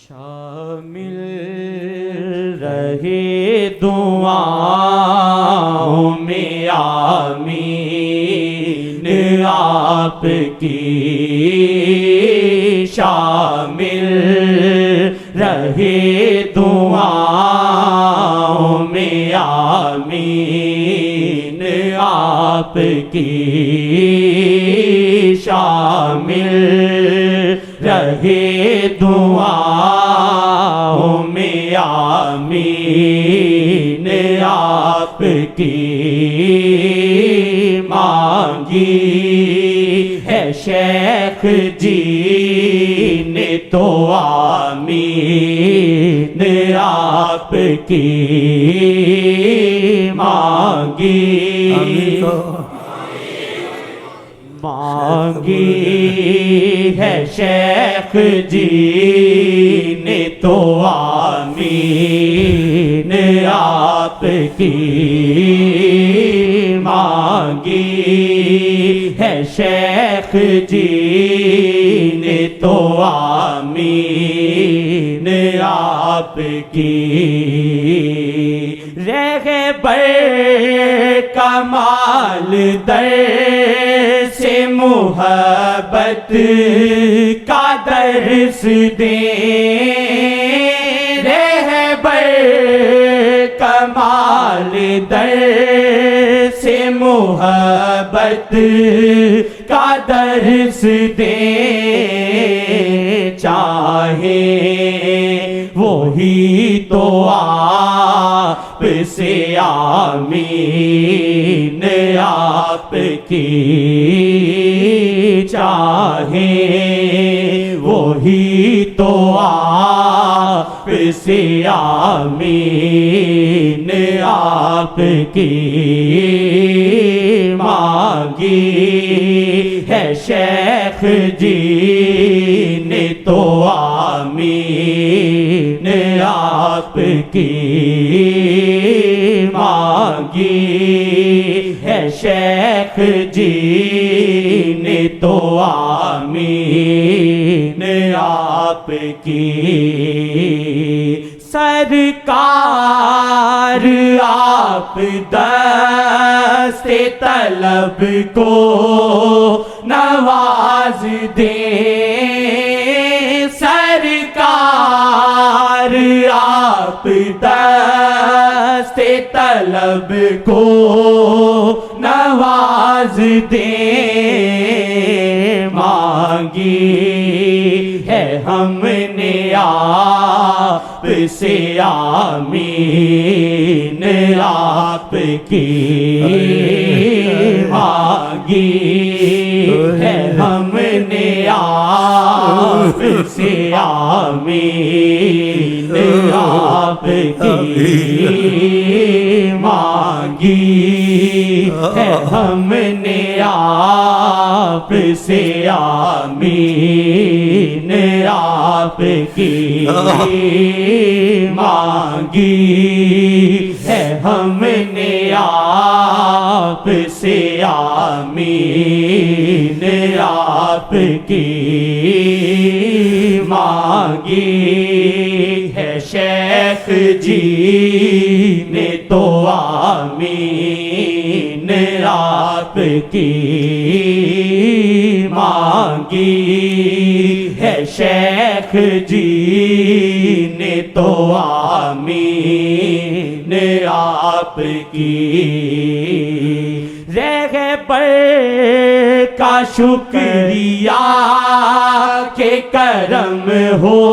شامل رہے دعاؤں میں آمین آپ کی، شامل رہے دعاؤں میں آمین آپ کی، شامل رہے دعاؤں میں آمین آپ کی، مانگی ہے شیخ جی نے تو آمین آپ کی، مانگی ہے شیخ جی نے تو آمین آپ کی، مانگی ہے شیخ جی نے تو آمین آپ کی، رہبر کمال در سے محبت کا درس دیں، رہبر کمال در سے محبت کا درس دیں، چاہیں وہی تو آپ سے آمین آپ کی، چاہیں وہی تو آپ سے آمین آپ کی، مانگی ہے شیخ جی نے تو آمین آپ کی، مانگی ہے شیخ جی نے تو آمین آپ کی، سرکار آپ دست طلب کو نواز دیں، سرکار آپ دست طلب کو نواز دیں، مانگی ہے ہم نے آپ سے آمین آپ کی، مانگی ہے ہم نے آپ سے آمین آپ کی، مانگی ہے ہم نے آپ سے آمین آپ کی، مانگی ہے ہم نے آپ سے آمین آپ کی، مانگی ہے شیخ جی نے تو آمین آپ کی، مانگی ہے شیخ جی نے تو آمین آپ کی، رہبر کا شکریہ کہ کرم ہو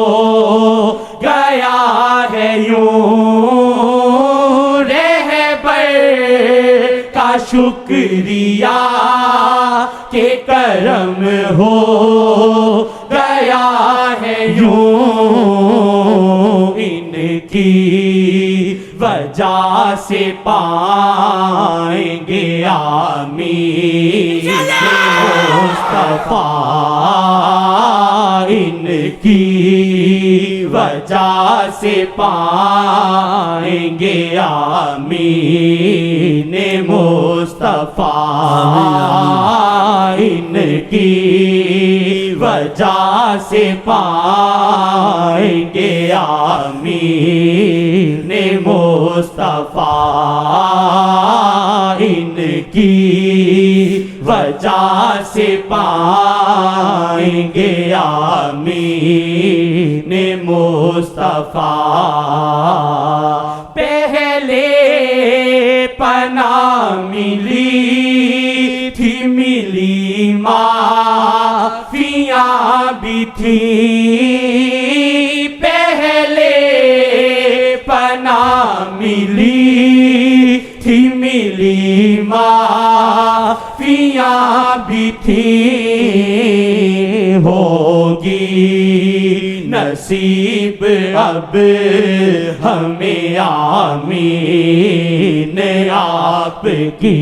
گیا ہے یوں، رہبر کا شکریہ کہ کرم ہو گیا ہے یوں، ان کی وجہ سے پائیں گے آمین مصطفیٰ، ان کی وجہ سے پائیں گے آمین مصطفیٰ، ان کی وجہ سے پائیں گے آمین مصطفیٰ ان کی وجہ سے پائیں گے آمین مصطفیٰ پہلے پناہ ملی تھی ملی معافیاں بھی تھی پہلے پناہ ملی تھی ملی معافیاں بھی تھی ہوگی نصیب اب ہمیں آمین آپ کی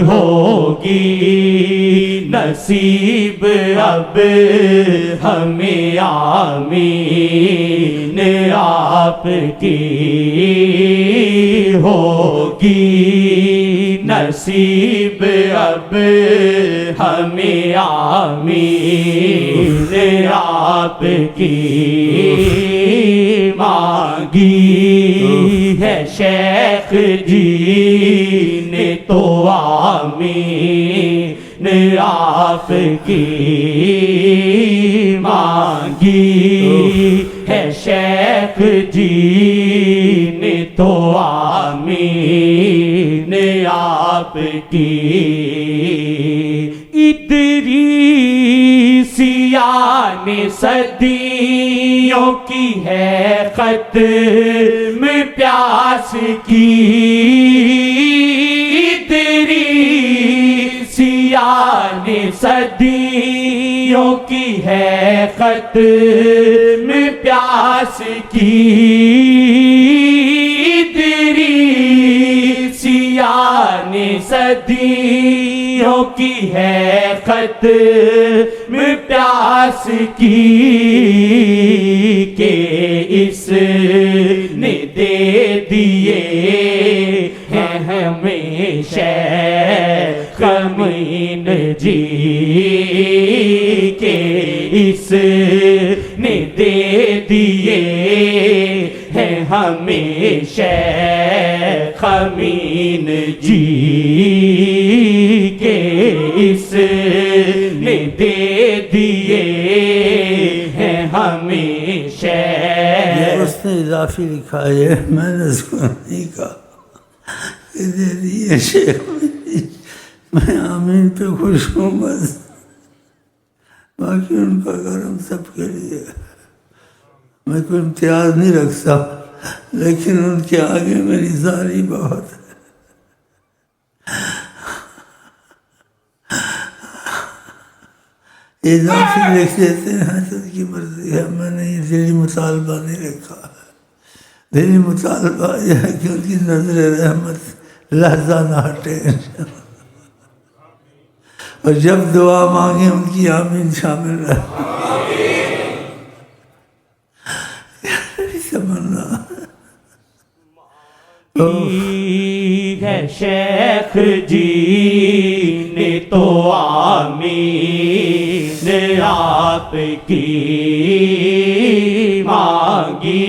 ہوگی نصیب اب ہمیں آمین آپ کی ہوگی نصیب اب ہمیں آمین آپ کی مانگی ہے شیخ جی نے تو آمین آپ کی مانگی ہے شیخ جی نے تو آمین آپ کی ادریسیان صدیوں کی ہے ختم پیاس کی ادریسیان صدیوں کی ہے ختم پیاس کی ادریسیان صدیوں کی ہے ختم پیاس کی کہ اس نے دے دیے ہیں ہمیشہ کمین جی کہ اس نے دے دیے ہیں ہمیشہ کمین جی کہ اس نے دے دیے ہیں ہمیشہ اس نے اضافی لکھا ہے میں نے اس کو نہیں کہا کہ دے دیے شیخ میں آمین پہ خوش ہوں بس باقی ان کا کرم سب کے لیے میں کوئی امتیاز نہیں رکھتا لیکن ان کے آگے میری زاری بہت ہے اضافی لکھ دیتے ہیں حضرت کی مرضی ہے میں نے یہ دلی مطالبہ نہیں رکھا دلی مطالبہ یہ ہے کہ ان کی نظر رحمت لحظہ نہ ہٹے اور جب دعا مانگے ان کی آمین شامل رہے تمنا ہے شیخ جی نے تو آمین آپ کی مانگی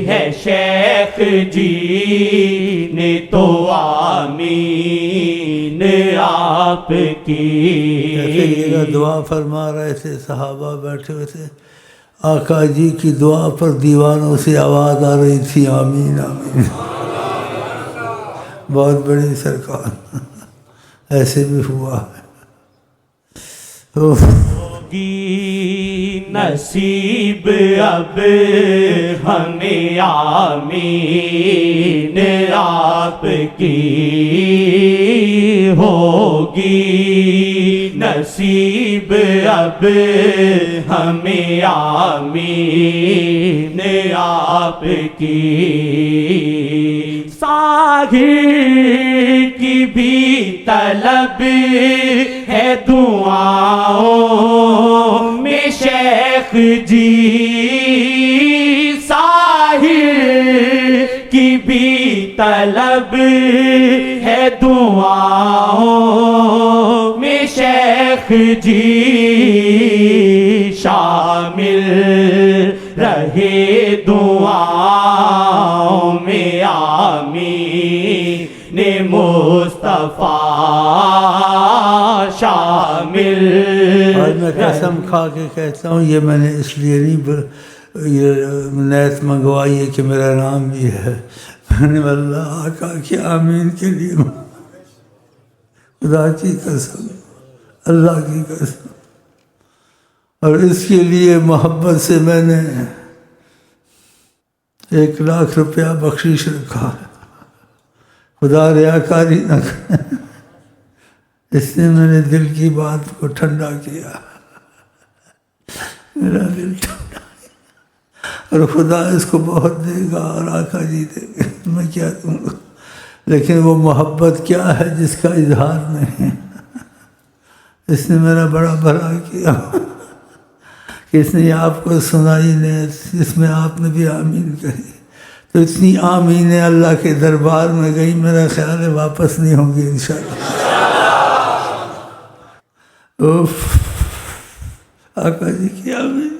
ہے شیخ جی نے تو آمین آپ کی دعا فرما رہے تھے صحابہ بیٹھے ہوئے تھے آقا جی کی دعا پر دیوانوں سے آواز آ رہی تھی آمین آمین بہت بڑی سرکار ایسے بھی ہوا ہے ہوگی نصیب اب ہمیں آمین آپ کی ہوگی نصیب اب ہمیں آمین آپ کی ساحر کی بھی طلب ہے دعاؤں میں شیخ جی ساحر کی بھی طلب ہے دعاؤں میں شیخ جی شامل رہے دعاؤں میں آمین مصطفیٰ شامل اور میں قسم کھا کے کہتا ہوں یہ میں نے اس لیے نہیں یہ نیت منگوائی ہے کہ میرا نام بھی ہے، میں نے اللہ آقا کی آمین کے لیے خدا کی قسم، اللہ کی قسم، اور اس کے لیے محبت سے میں نے 1,00,000 روپیہ بخشش رکھا ہے، خدا ریاکاری نہ کرے، اس نے میرے دل کی بات کو ٹھنڈا کیا، میرا دل ٹھنڈا، اور خدا اس کو بہت دے گا اور آقا جی دے گا، میں کیا دوں گا، لیکن وہ محبت کیا ہے جس کا اظہار نہیں، اس نے میرا بڑا بھلا کیا کہ اس نے آپ کو سنائی نے، جس میں آپ نے بھی آمین کہی، تو اتنی آمینیں اللہ کے دربار میں گئی، میرا خیال ہے واپس نہیں ہوں گی انشاءاللہ۔ اوف آقا جی کی آمین،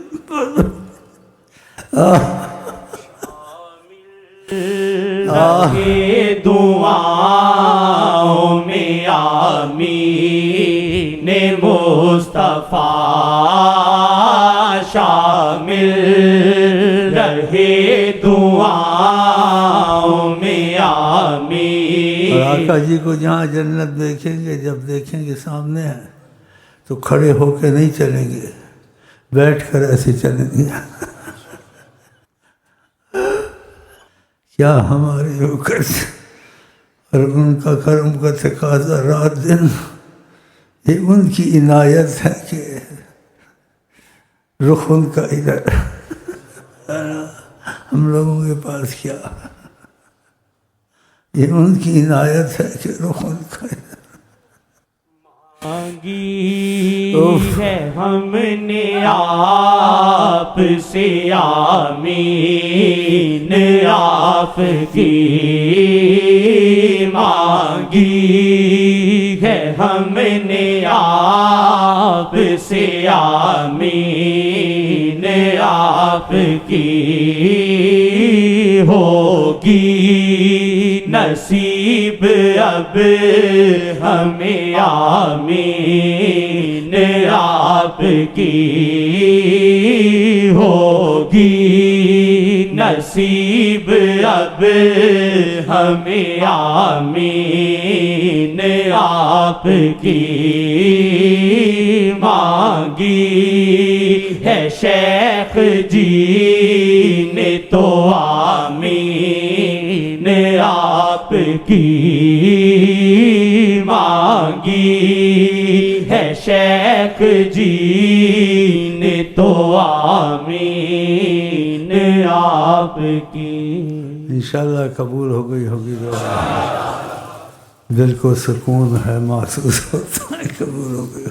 رہے دعاؤں میں آمین مصطفیٰ شامل، رہے دعاؤں میں آمین۔ اور آقا جی کو جہاں جنت دیکھیں گے، جب دیکھیں گے سامنے ہے تو کھڑے ہو کے نہیں چلیں گے، بیٹھ کر ایسے چلیں گے۔ کیا ہمارے اوپر اور ان کا کرم کا تقاضا رات دن، یہ ان کی عنایت ہے کہ رخ ان کا ادھر، ہم لوگوں کے پاس کیا، یہ ان کی عنایت ہے کہ رخ ان کا ادھر۔ مانگی ہے ہم نے آپ سے آمین، آپ کی مانگی ہے ہم نے آپ سے آمین، آپ کی ہوگی نصیب اب ہمیں آمین، آپ کی ہوگی نصیب اب ہمیں آمین، آپ کی مانگی ہے شیخ جی نے تو آمین، آپ کی مانگی ہے شیخ جی نے تو آمین، آپ کی۔ انشاءاللہ قبول ہو گئی ہوگی دعا، دل کو سکون ہے، محسوس ہوتا ہے قبول ہو گئی۔